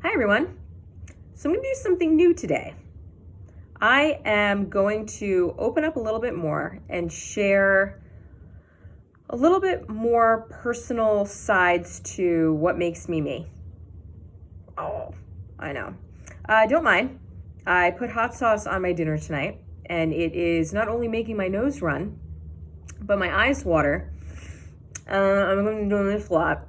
Hi everyone. So I'm going to do something new today. I am going to open up a little bit more and share a little bit more personal sides to what makes me me. Oh, I know. Don't mind. I put hot sauce on my dinner tonight, and it is not only making my nose run, but my eyes water. I'm going to be doing this a lot.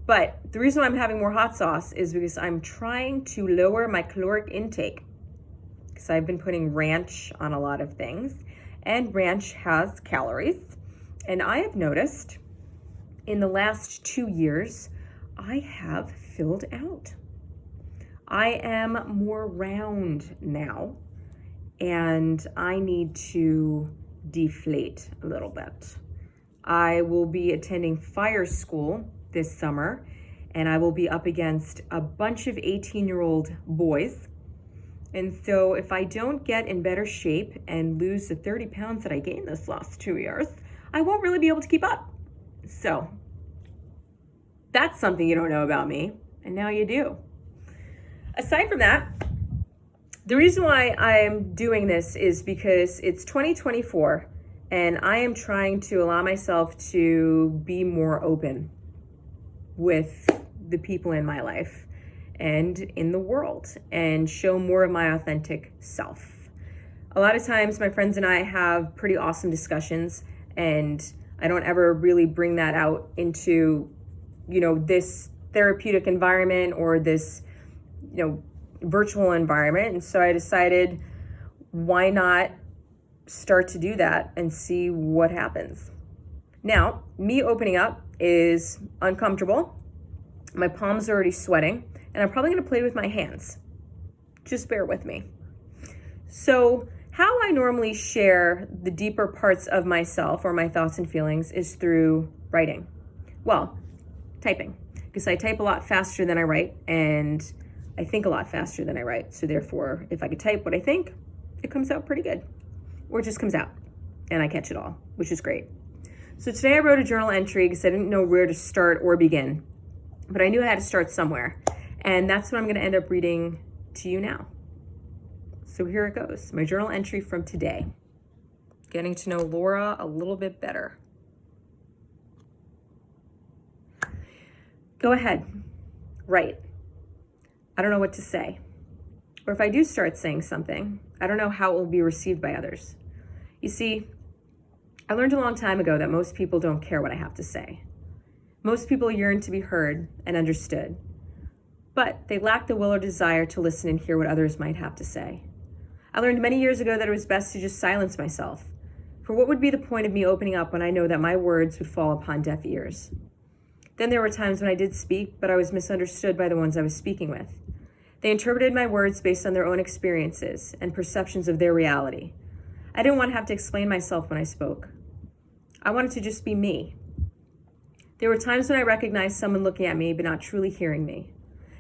But the reason why I'm having more hot sauce is because I'm trying to lower my caloric intake. Because I've been putting ranch on a lot of things, and ranch has calories. And I have noticed in the last 2 years, I have filled out. I am more round now, and I need to deflate a little bit. I will be attending fire school this summer, and I will be up against a bunch of 18-year-old boys. And so if I don't get in better shape and lose the 30 pounds that I gained this last 2 years, I won't really be able to keep up. So that's something you don't know about me, and now you do. Aside from that, the reason why I'm doing this is because it's 2024, and I am trying to allow myself to be more open with the people in my life and in the world, and show more of my authentic self. A lot of times my friends and I have pretty awesome discussions, and I don't ever really bring that out into, this therapeutic environment or this, virtual environment. And so I decided, why not start to do that and see what happens. Now, me opening up is uncomfortable. My palms are already sweating, and I'm probably going to play with my hands. Just bear with me. So how I normally share the deeper parts of myself or my thoughts and feelings is through writing. Well, typing, because I type a lot faster than I write, and I think a lot faster than I write. So therefore, if I could type what I think, it comes out pretty good. Or it just comes out and I catch it all, which is great. So today I wrote a journal entry because I didn't know where to start or begin, but I knew I had to start somewhere. And that's what I'm going to end up reading to you now. So here it goes. My journal entry from today. Getting to know Laura a little bit better. Go ahead. Write. I don't know what to say. Or if I do start saying something, I don't know how it will be received by others. You see, I learned a long time ago that most people don't care what I have to say. Most people yearn to be heard and understood, but they lack the will or desire to listen and hear what others might have to say. I learned many years ago that it was best to just silence myself. For what would be the point of me opening up when I know that my words would fall upon deaf ears? Then there were times when I did speak, but I was misunderstood by the ones I was speaking with. They interpreted my words based on their own experiences and perceptions of their reality. I didn't want to have to explain myself when I spoke. I wanted to just be me. There were times when I recognized someone looking at me but not truly hearing me.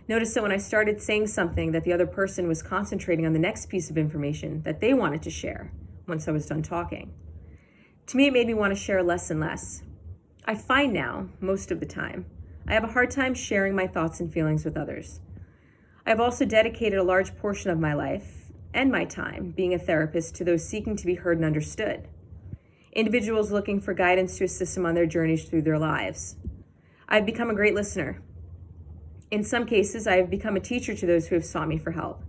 Notice that when I started saying something, that the other person was concentrating on the next piece of information that they wanted to share once I was done talking. To me, it made me want to share less and less. I find now, most of the time, I have a hard time sharing my thoughts and feelings with others. I have also dedicated a large portion of my life and my time being a therapist to those seeking to be heard and understood. Individuals looking for guidance to assist them on their journeys through their lives. I've become a great listener. In some cases, I have become a teacher to those who have sought me for help.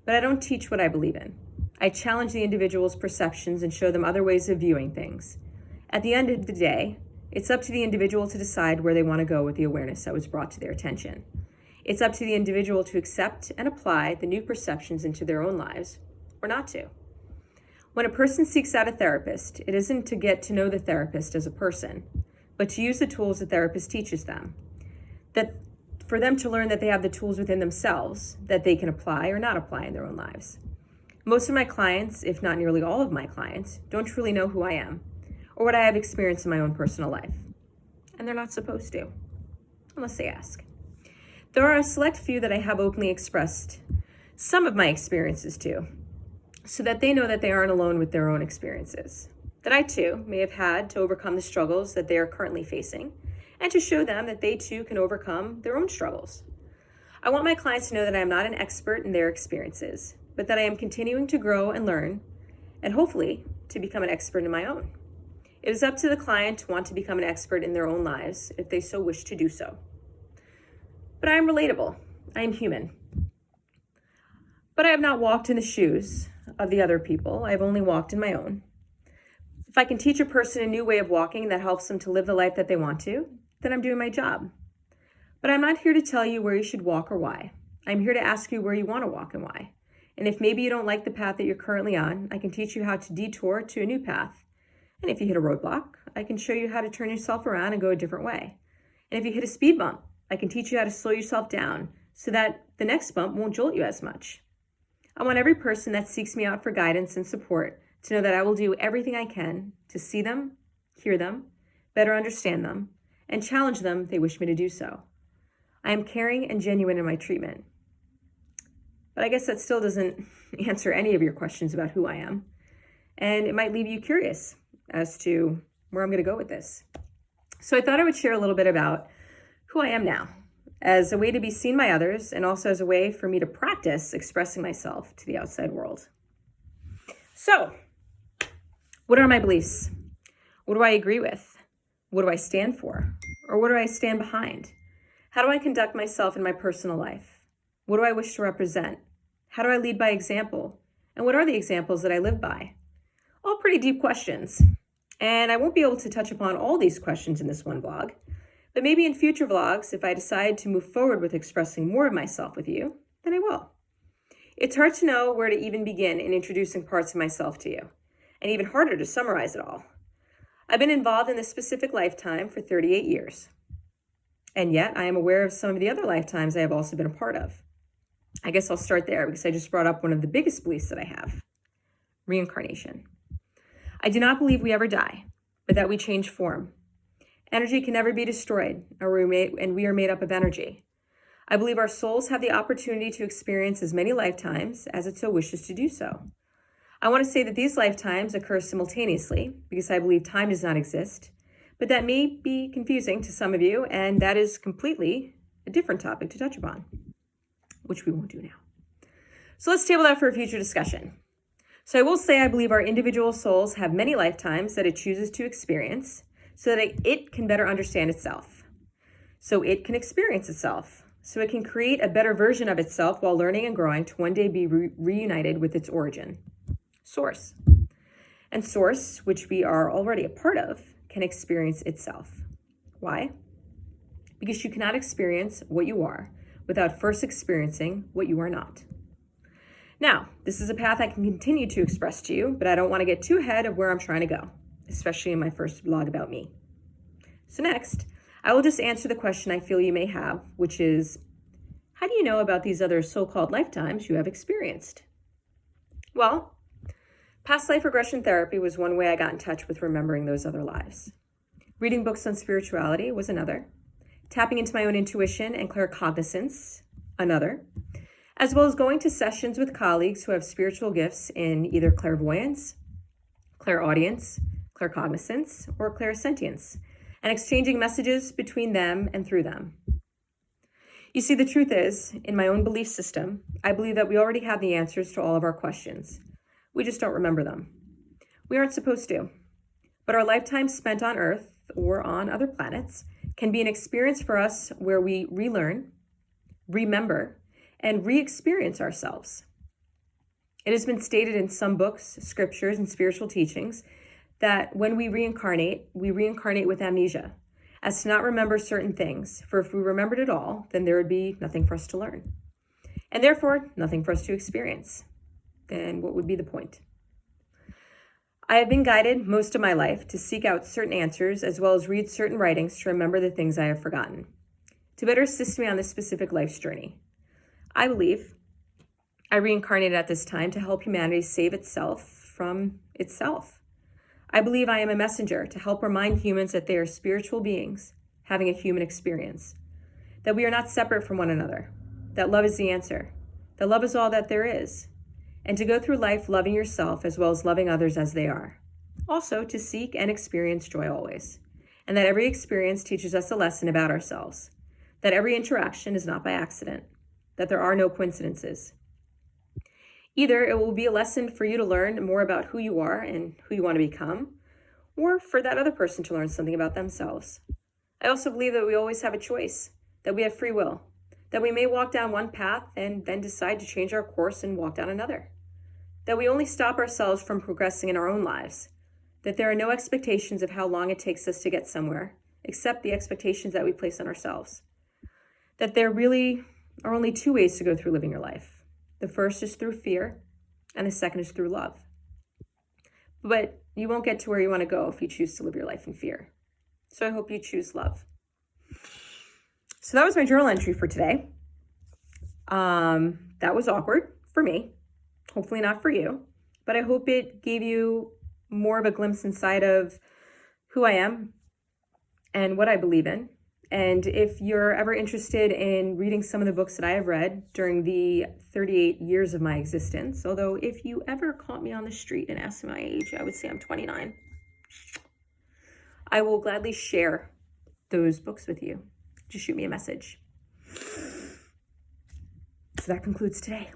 But I don't teach what I believe in. I challenge the individual's perceptions and show them other ways of viewing things. At the end of the day, it's up to the individual to decide where they want to go with the awareness that was brought to their attention. It's up to the individual to accept and apply the new perceptions into their own lives, or not to. When a person seeks out a therapist, it isn't to get to know the therapist as a person, but to use the tools the therapist teaches them. That for them to learn that they have the tools within themselves that they can apply or not apply in their own lives. Most of my clients, if not nearly all of my clients, don't truly know who I am or what I have experienced in my own personal life. And they're not supposed to, unless they ask. There are a select few that I have openly expressed some of my experiences to, so that they know that they aren't alone with their own experiences, that I too may have had to overcome the struggles that they are currently facing, and to show them that they too can overcome their own struggles. I want my clients to know that I am not an expert in their experiences, but that I am continuing to grow and learn, and hopefully to become an expert in my own. It is up to the client to want to become an expert in their own lives if they so wish to do so. But I am relatable. I am human. But I have not walked in the shoes of the other people. I have only walked in my own. If I can teach a person a new way of walking that helps them to live the life that they want to, then I'm doing my job. But I'm not here to tell you where you should walk or why. I'm here to ask you where you want to walk and why. And if maybe you don't like the path that you're currently on, I can teach you how to detour to a new path. And if you hit a roadblock, I can show you how to turn yourself around and go a different way. And if you hit a speed bump, I can teach you how to slow yourself down so that the next bump won't jolt you as much. I want every person that seeks me out for guidance and support to know that I will do everything I can to see them, hear them, better understand them, and challenge them if they wish me to do so. I am caring and genuine in my treatment. But I guess that still doesn't answer any of your questions about who I am. And it might leave you curious as to where I'm going to go with this. So I thought I would share a little bit about who I am now, as a way to be seen by others and also as a way for me to practice expressing myself to the outside world. So, what are my beliefs? What do I agree with? What do I stand for? Or what do I stand behind? How do I conduct myself in my personal life? What do I wish to represent? How do I lead by example? And what are the examples that I live by? All pretty deep questions. And I won't be able to touch upon all these questions in this one vlog, but maybe in future vlogs, if I decide to move forward with expressing more of myself with you, then I will. It's hard to know where to even begin in introducing parts of myself to you, and even harder to summarize it all. I've been involved in this specific lifetime for 38 years. And yet I am aware of some of the other lifetimes I have also been a part of. I guess I'll start there because I just brought up one of the biggest beliefs that I have: reincarnation. I do not believe we ever die, but that we change form. Energy can never be destroyed, and we are made up of energy. I believe our souls have the opportunity to experience as many lifetimes as it so wishes to do so. I want to say that these lifetimes occur simultaneously because I believe time does not exist, but that may be confusing to some of you, and that is completely a different topic to touch upon, which we won't do now. So let's table that for a future discussion. So I will say I believe our individual souls have many lifetimes that it chooses to experience so that it can better understand itself, so it can experience itself, so it can create a better version of itself while learning and growing to one day be reunited with its origin, source. And source, which we are already a part of, can experience itself. Why? Because you cannot experience what you are without first experiencing what you are not. Now, this is a path I can continue to express to you, but I don't want to get too ahead of where I'm trying to go, especially in my first vlog about me. So next, I will just answer the question I feel you may have, which is, how do you know about these other so-called lifetimes you have experienced? Well, past life regression therapy was one way I got in touch with remembering those other lives. Reading books on spirituality was another. Tapping into my own intuition and claircognizance, another. As well as going to sessions with colleagues who have spiritual gifts in either clairvoyance, clairaudience, claircognizance, or clairsentience, and exchanging messages between them and through them. You see, the truth is, in my own belief system, I believe that we already have the answers to all of our questions. We just don't remember them. We aren't supposed to. But our lifetimes spent on Earth or on other planets can be an experience for us where we relearn, remember, and re-experience ourselves. It has been stated in some books, scriptures, and spiritual teachings that when we reincarnate with amnesia, as to not remember certain things, for if we remembered it all, then there would be nothing for us to learn, and therefore nothing for us to experience. Then what would be the point? I have been guided most of my life to seek out certain answers as well as read certain writings to remember the things I have forgotten, to better assist me on this specific life's journey. I believe I reincarnated at this time to help humanity save itself from itself. I believe I am a messenger to help remind humans that they are spiritual beings having a human experience, that we are not separate from one another, that love is the answer, that love is all that there is, and to go through life loving yourself as well as loving others as they are. Also, to seek and experience joy always, and that every experience teaches us a lesson about ourselves, that every interaction is not by accident, that there are no coincidences. Either it will be a lesson for you to learn more about who you are and who you want to become, or for that other person to learn something about themselves. I also believe that we always have a choice, that we have free will, that we may walk down one path and then decide to change our course and walk down another, that we only stop ourselves from progressing in our own lives, that there are no expectations of how long it takes us to get somewhere, except the expectations that we place on ourselves, that there really are only two ways to go through living your life. The first is through fear, and the second is through love. But you won't get to where you want to go if you choose to live your life in fear. So I hope you choose love. So that was my journal entry for today. That was awkward for me. Hopefully not for you. But I hope it gave you more of a glimpse inside of who I am and what I believe in. And if you're ever interested in reading some of the books that I have read during the 38 years of my existence, although if you ever caught me on the street and asked me my age, I would say I'm 29. I will gladly share those books with you. Just shoot me a message. So that concludes today.